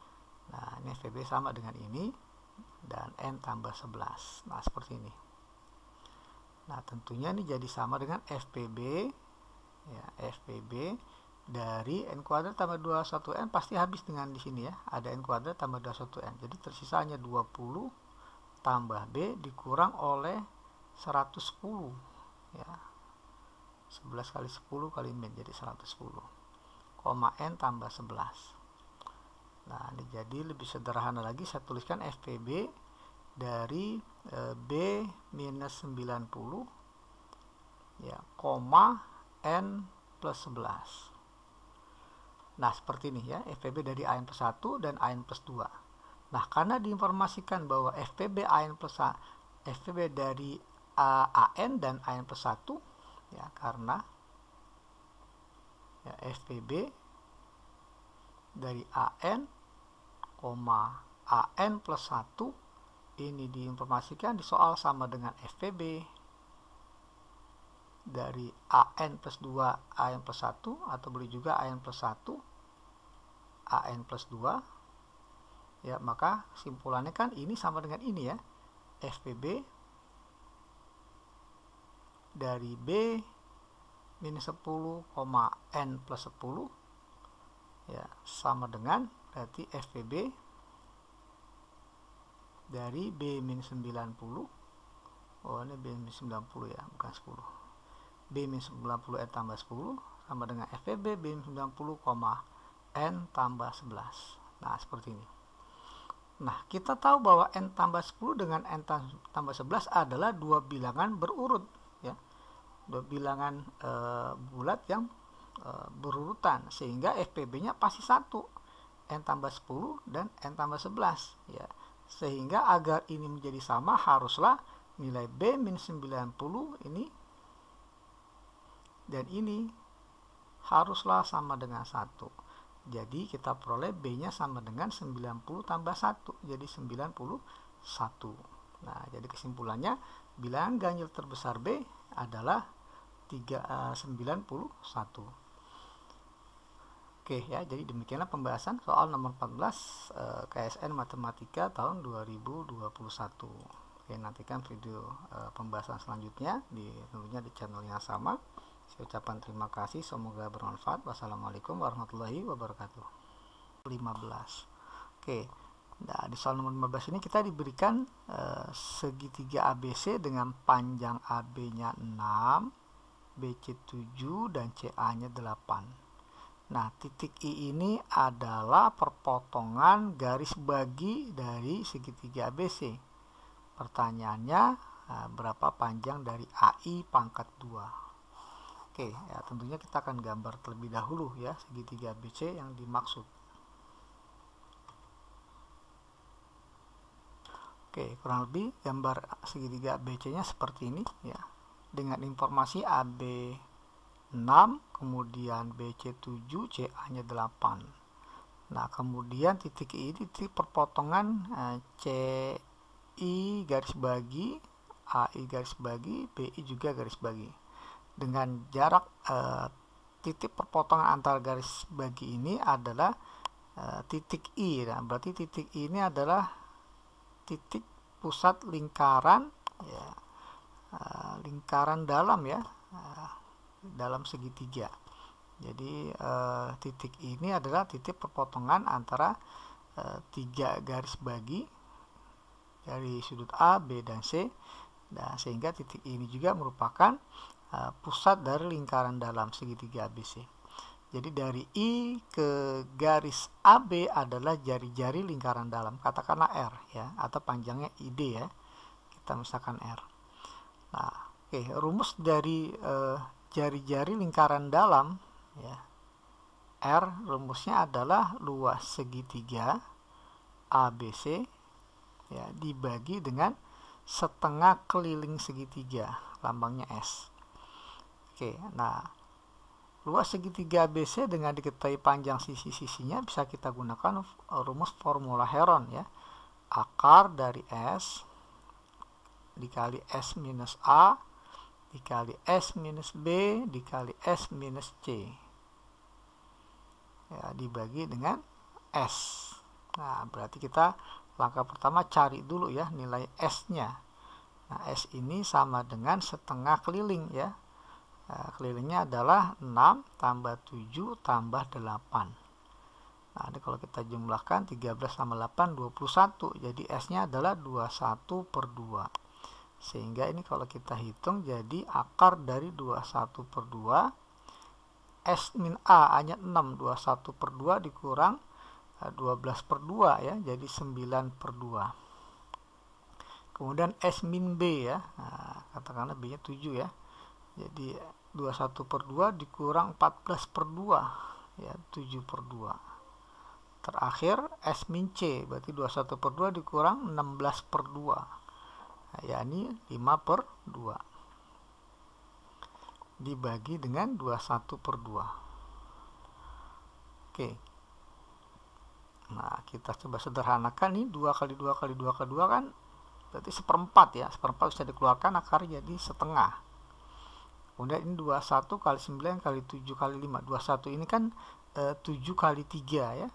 Nah, ini FPB sama dengan ini dan N tambah 11. Nah, seperti ini. Nah, tentunya ini jadi sama dengan FPB ya, FPB dari N kuadrat tambah 21N pasti habis dengan di sini ya, ada N kuadrat tambah 21N, jadi tersisa hanya 20 tambah B dikurang oleh 110 ya, 11 kali 10 kali min jadi 110, N tambah 11. Nah, ini jadi lebih sederhana lagi, saya tuliskan FPB dari B minus 90 ya, koma N plus 11. Nah, seperti ini ya, FPB dari AN plus 1 dan AN plus 2. Nah, karena diinformasikan bahwa FPB dari AN dan AN plus 1 ya, karena ya, FPB dari AN, AN plus 1 ini diinformasikan di soal sama dengan FPB dari AN plus 2 AN plus 1, atau boleh juga AN plus 1 AN plus 2 ya, maka kesimpulannya kan ini sama dengan ini ya, FPB dari B minus 10, N plus 10 ya, sama dengan berarti FPB dari B minus 90, oh ini B minus 90 ya, bukan 10, B minus 90 N tambah 10 sama dengan FPB B minus 90, N tambah 11. Nah, seperti ini. Nah, kita tahu bahwa N tambah 10 dengan N tambah 11 adalah dua bilangan berurut ya, dua bilangan bulat yang berurutan, sehingga FPB nya pasti 1, N tambah 10 dan N tambah 11 ya. Sehingga agar ini menjadi sama, haruslah nilai B minus 90 ini dan ini haruslah sama dengan 1. Jadi kita peroleh B nya sama dengan 90 tambah 1, jadi 91. Nah, jadi kesimpulannya bilangan ganjil terbesar B adalah 91. Oke ya, jadi demikianlah pembahasan soal nomor 14 KSN Matematika tahun 2021. Oke, nantikan video pembahasan selanjutnya tentunya di channel yang sama. Saya ucapkan terima kasih, semoga bermanfaat. Wassalamualaikum warahmatullahi wabarakatuh. 15. Oke, nah di soal nomor 15 ini kita diberikan segitiga ABC dengan panjang AB-nya 6, BC 7 dan CA-nya 8. Nah, titik I ini adalah perpotongan garis bagi dari segitiga ABC. Pertanyaannya, berapa panjang dari AI pangkat 2? Oke, ya tentunya kita akan gambar terlebih dahulu ya segitiga ABC yang dimaksud. Oke, kurang lebih gambar segitiga ABC-nya seperti ini ya. Dengan informasi AB 6, kemudian BC 7, CA-nya 8. Nah, kemudian titik I titik perpotongan CI garis bagi, AI garis bagi, BI juga garis bagi. Dengan jarak titik perpotongan antar garis bagi ini adalah titik I. Nah, berarti titik I ini adalah titik pusat lingkaran ya, lingkaran dalam ya, dalam segitiga. Jadi titik ini adalah titik perpotongan antara tiga garis bagi dari sudut A, B, dan C. Nah, sehingga titik ini juga merupakan pusat dari lingkaran dalam segitiga ABC. Jadi dari I ke garis AB adalah jari-jari lingkaran dalam, katakanlah R ya, atau panjangnya ID ya, kita misalkan R. Nah, oke, rumus dari jari-jari lingkaran dalam ya, R rumusnya adalah luas segitiga ABC ya dibagi dengan setengah keliling segitiga, lambangnya S. Oke, nah luas segitiga ABC dengan diketahui panjang sisi-sisinya bisa kita gunakan rumus formula Heron ya. Akar dari S dikali S minus A dikali S minus B dikali S minus C ya, dibagi dengan S. Nah, berarti kita langkah pertama cari dulu ya nilai S-nya. Nah, S ini sama dengan setengah keliling ya. Nah, kelilingnya adalah 6 tambah 7 tambah 8. Nah, ini kalau kita jumlahkan 13 tambah 8, 21. Jadi S-nya adalah 21/2. Sehingga ini kalau kita hitung jadi akar dari 21/2 S min A hanya 6, 21 per 2 dikurang 12 per 2 ya, jadi 9 per 2. Kemudian S min B ya, nah, katakanlah B nya 7 ya, jadi 21 per 2 dikurang 14 per 2 ya, 7 per 2. Terakhir S min C, berarti 21 per 2 dikurang 16 per 2, nah, yakni 5 per 2 dibagi dengan 21 per 2. Oke, nah kita coba sederhanakan nih, 2 kali 2 kali 2 kali 2 kan berarti seperempat ya, seperempat bisa dikeluarkan, akar jadi setengah. Kemudian ini 21 kali 9 kali 7 kali 5, 21 ini kan 7 kali 3 ya,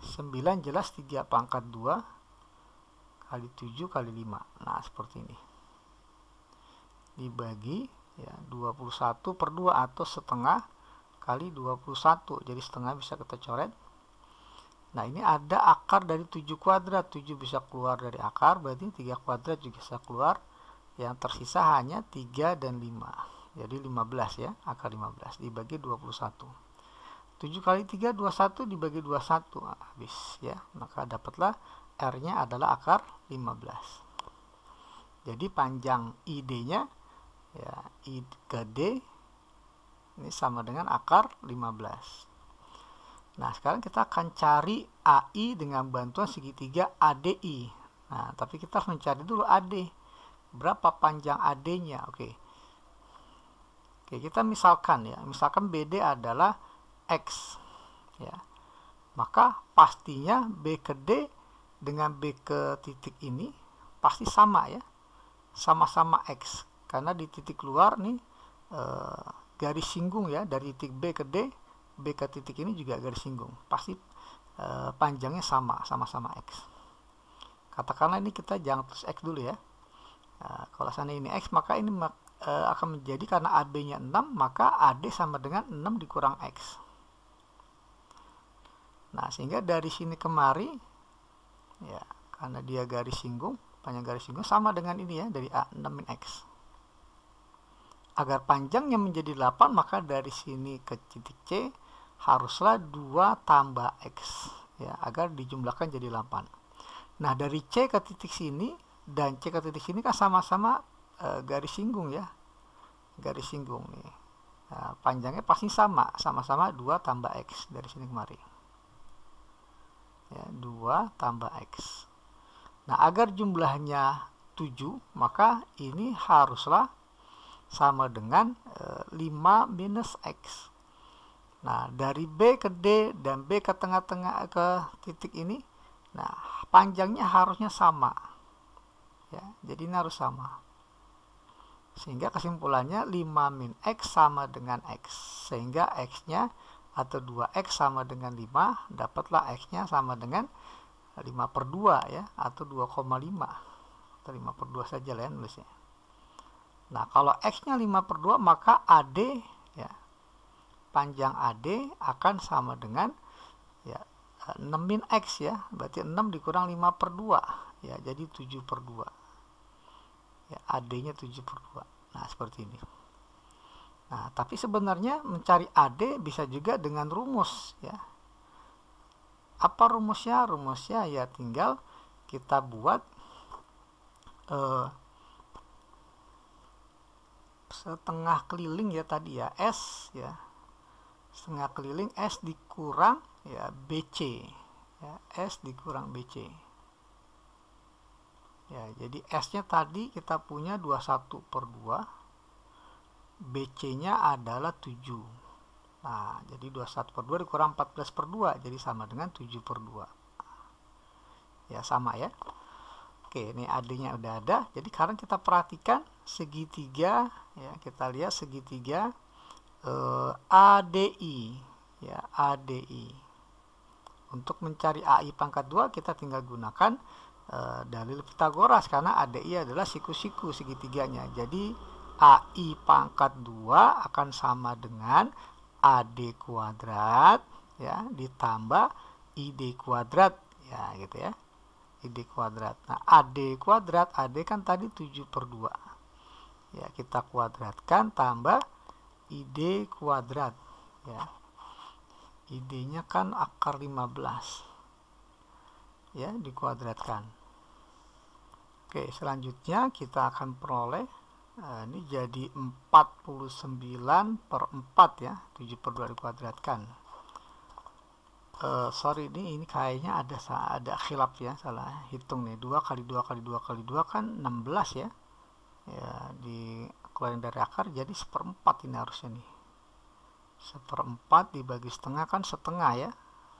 9 jelas 3 pangkat 2 kali 7 kali 5, nah seperti ini, dibagi ya 21 per 2 atau setengah kali 21, jadi setengah bisa kita coret. Nah ini ada akar dari 7 kuadrat, 7 bisa keluar dari akar, berarti 3 kuadrat juga bisa keluar, yang tersisa hanya 3 dan 5, jadi 15 ya, akar 15 dibagi 21. 7 kali 3 21 dibagi 21, nah, habis ya, maka dapatlah R nya adalah akar 15. Jadi panjang ID nya ya, I ke D ini sama dengan akar 15. Nah sekarang kita akan cari AI dengan bantuan segitiga ADI. Nah tapi kita harus mencari dulu AD, berapa panjang AD nya. Oke, kita misalkan ya, misalkan BD adalah X ya, maka pastinya B ke D dengan B ke titik ini pasti sama ya, sama-sama X, karena di titik luar nih garis singgung ya, dari titik B ke D, B ke titik ini juga garis singgung, pasti panjangnya sama-sama X. Katakanlah ini kita jangan tulis X dulu ya. Nah, kalau sana ini X, maka ini akan menjadi, karena AB nya 6, maka AD sama dengan 6 dikurang X. Nah sehingga dari sini kemari ya, karena dia garis singgung, panjang garis singgung sama dengan ini ya, dari A 6 min X. Agar panjangnya menjadi 8, maka dari sini ke titik C haruslah 2 tambah X ya, agar dijumlahkan jadi 8. Nah dari C ke titik sini dan C ke titik sini kan sama-sama garis singgung ya, garis singgung nih. Nah, panjangnya pasti sama-sama 2 tambah X dari sini kemari ya, 2 tambah X. Nah agar jumlahnya 7, maka ini haruslah sama dengan 5 minus X. Nah dari B ke D dan B ke tengah-tengah ke titik ini, nah panjangnya harusnya sama ya, jadi ini harus sama, sehingga kesimpulannya 5 min X sama dengan X, sehingga X nya atau 2X sama dengan 5, dapatlah X nya sama dengan 5 per 2 ya, atau 2,5, atau 5 per 2 saja lah ya nulisnya. Nah kalau X nya 5 per 2, maka AD ya, panjang AD akan sama dengan ya 6 min X ya, berarti 6 dikurang 5 per 2 ya, jadi 7 per 2 ya, AD nya 7 per 2. Nah seperti ini. Nah tapi sebenarnya mencari AD bisa juga dengan rumus ya. Apa rumusnya? Rumusnya ya tinggal kita buat setengah keliling ya tadi ya, S ya, setengah keliling S dikurang ya BC ya, S dikurang BC ya, jadi S nya tadi kita punya 21 per 2, BC nya adalah 7. Nah jadi 21 per 2 dikurang 14 per 2, jadi sama dengan 7 per 2 ya, sama ya. Oke, ini AD nya udah ada. Jadi sekarang kita perhatikan segitiga ya, kita lihat segitiga ADI ya, ADI. Untuk mencari AI pangkat 2 kita tinggal gunakan dalil Pythagoras, karena ADI adalah siku-siku segitiganya. Jadi AI pangkat 2 akan sama dengan AD kuadrat ya, ditambah ID kuadrat ya, gitu ya, ID kuadrat. Nah AD kuadrat, AD kan tadi 7 per 2 ya, kita kuadratkan tambah ID kuadrat ya. ID-nya kan akar 15 ya, dikuadratkan. Oke, selanjutnya kita akan peroleh ini jadi 49/4 ya, 7/2 dikuadratkan. Sorry, ini kayaknya ada khilaf ya, salah hitung nih. 2 kali 2 kali 2 kali 2 kan 16 ya. Ya, dikeluarin dari akar jadi 1/4 ini harusnya nih. 1/4 dibagi setengah kan setengah ya.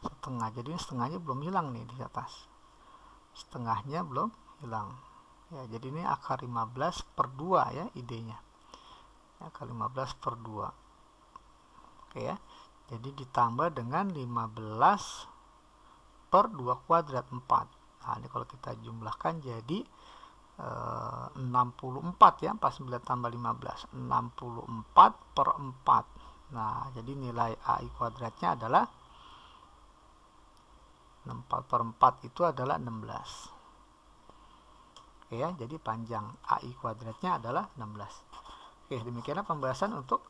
Setengah, jadi setengahnya belum hilang nih di atas. Setengahnya belum hilang. Ya, jadi ini akar 15/2 ya idenya. Akar 15/2. Oke ya. Jadi ditambah dengan 15/2 kuadrat 4. Nah, ini kalau kita jumlahkan jadi 64 ya, 49 tambah 15, 64/4. Nah, jadi nilai AI kuadratnya adalah 64/4 itu adalah 16. Oke ya, jadi panjang AI kuadratnya adalah 16. Oke, demikianlah pembahasan untuk